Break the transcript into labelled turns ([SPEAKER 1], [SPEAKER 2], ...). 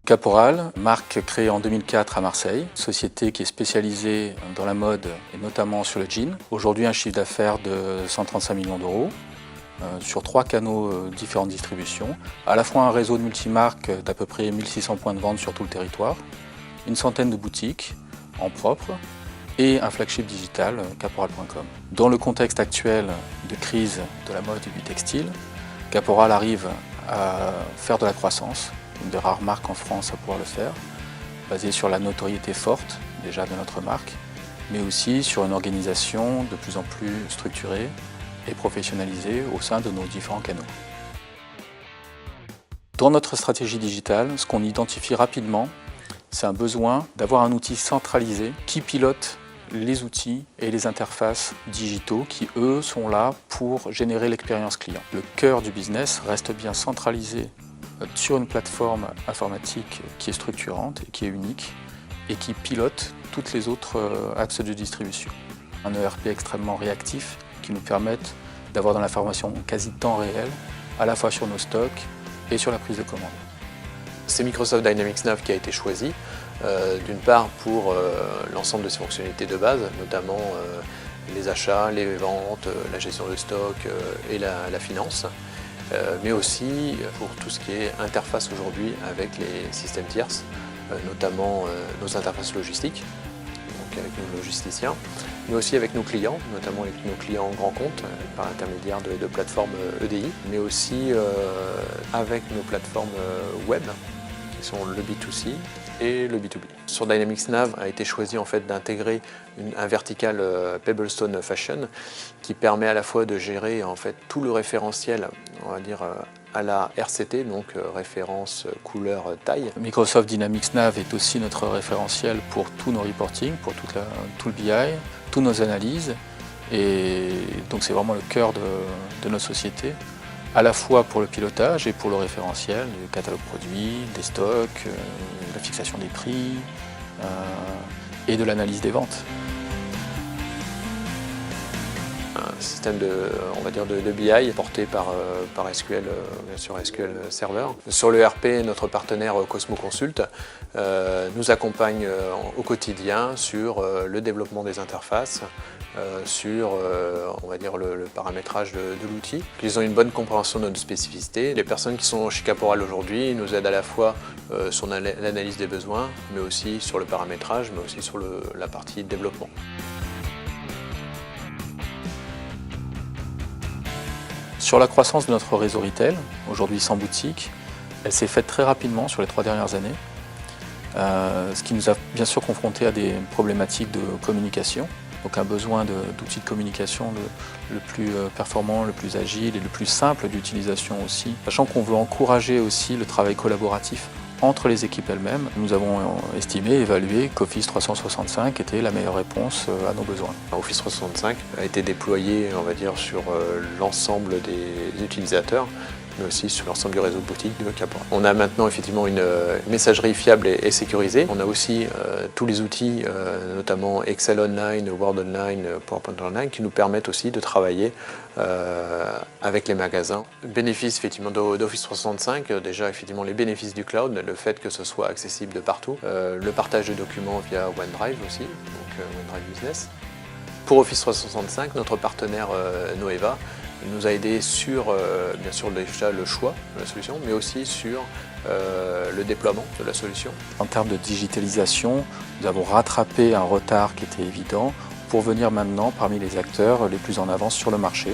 [SPEAKER 1] Caporal, marque créée en 2004 à Marseille, société qui est spécialisée dans la mode et notamment sur le jean. Aujourd'hui un chiffre d'affaires de 135 millions d'euros sur 3 canaux différentes distributions, à la fois un réseau de multimarques d'à peu près 1600 points de vente sur tout le territoire, une centaine de boutiques en propre et un flagship digital, caporal.com. Dans le contexte actuel de crise de la mode et du textile, Caporal arrive à faire de la croissance, une des rares marques en France à pouvoir le faire, basée sur la notoriété forte déjà de notre marque, mais aussi sur une organisation de plus en plus structurée et professionnalisée au sein de nos différents canaux. Dans notre stratégie digitale, ce qu'on identifie rapidement, c'est un besoin d'avoir un outil centralisé qui pilote les outils et les interfaces digitaux qui, eux, sont là pour générer l'expérience client. Le cœur du business reste bien centralisé sur une plateforme informatique qui est structurante et qui est unique et qui pilote toutes les autres axes de distribution. Un ERP extrêmement réactif qui nous permette d'avoir de l'information quasi temps réel, à la fois sur nos stocks et sur la prise de commande.
[SPEAKER 2] C'est Microsoft Dynamics 9 qui a été choisi, d'une part pour l'ensemble de ses fonctionnalités de base, notamment les achats, les ventes, la gestion de stock et la finance, mais aussi pour tout ce qui est interface aujourd'hui avec les systèmes tierces, notamment nos interfaces logistiques, donc avec nos logisticiens, mais aussi avec nos clients, notamment avec nos clients grands comptes par l'intermédiaire de plateformes EDI, mais aussi avec nos plateformes web qui sont le B2C et le B2B. Sur Dynamics Nav a été choisi en fait d'intégrer un vertical Pebblestone Fashion qui permet à la fois de gérer en fait tout le référentiel, on va dire à la RCT, donc référence couleur taille.
[SPEAKER 1] Microsoft Dynamics Nav est aussi notre référentiel pour tous nos reporting, pour tout le BI, toutes nos analyses, et donc c'est vraiment le cœur de notre société, à la fois pour le pilotage et pour le référentiel, le catalogue produit, des stocks, la fixation des prix et de l'analyse des ventes.
[SPEAKER 2] Un système on va dire de BI porté par SQL, bien sûr SQL Server. Sur le RP, notre partenaire Cosmo Consult nous accompagne au quotidien sur le développement des interfaces, sur on va dire le paramétrage de l'outil. Ils ont une bonne compréhension de nos spécificités. Les personnes qui sont chez Caporal aujourd'hui nous aident à la fois sur l'analyse des besoins, mais aussi sur le paramétrage, mais aussi sur la partie développement.
[SPEAKER 1] Sur la croissance de notre réseau retail, aujourd'hui 100 boutiques, elle s'est faite très rapidement sur les 3 dernières années, ce qui nous a bien sûr confrontés à des problématiques de communication, donc un besoin d'outils de communication le plus performant, le plus agile et le plus simple d'utilisation aussi, sachant qu'on veut encourager aussi le travail collaboratif entre les équipes elles-mêmes. Nous avons estimé, évalué qu'Office 365 était la meilleure réponse à nos besoins.
[SPEAKER 2] Office 365 a été déployé, on va dire, sur l'ensemble des utilisateurs, mais aussi sur l'ensemble du réseau de boutiques de Caporal. On a maintenant effectivement une messagerie fiable et sécurisée. On a aussi tous les outils, notamment Excel Online, Word Online, PowerPoint Online, qui nous permettent aussi de travailler avec les magasins. Bénéfices effectivement d'Office 365, déjà effectivement les bénéfices du cloud, le fait que ce soit accessible de partout, le partage de documents via OneDrive aussi, donc OneDrive Business. Pour Office 365, notre partenaire Noeva nous a aidé sur, bien sûr, déjà le choix de la solution, mais aussi sur le déploiement de la solution.
[SPEAKER 1] En termes de digitalisation, nous avons rattrapé un retard qui était évident pour venir maintenant parmi les acteurs les plus en avance sur le marché.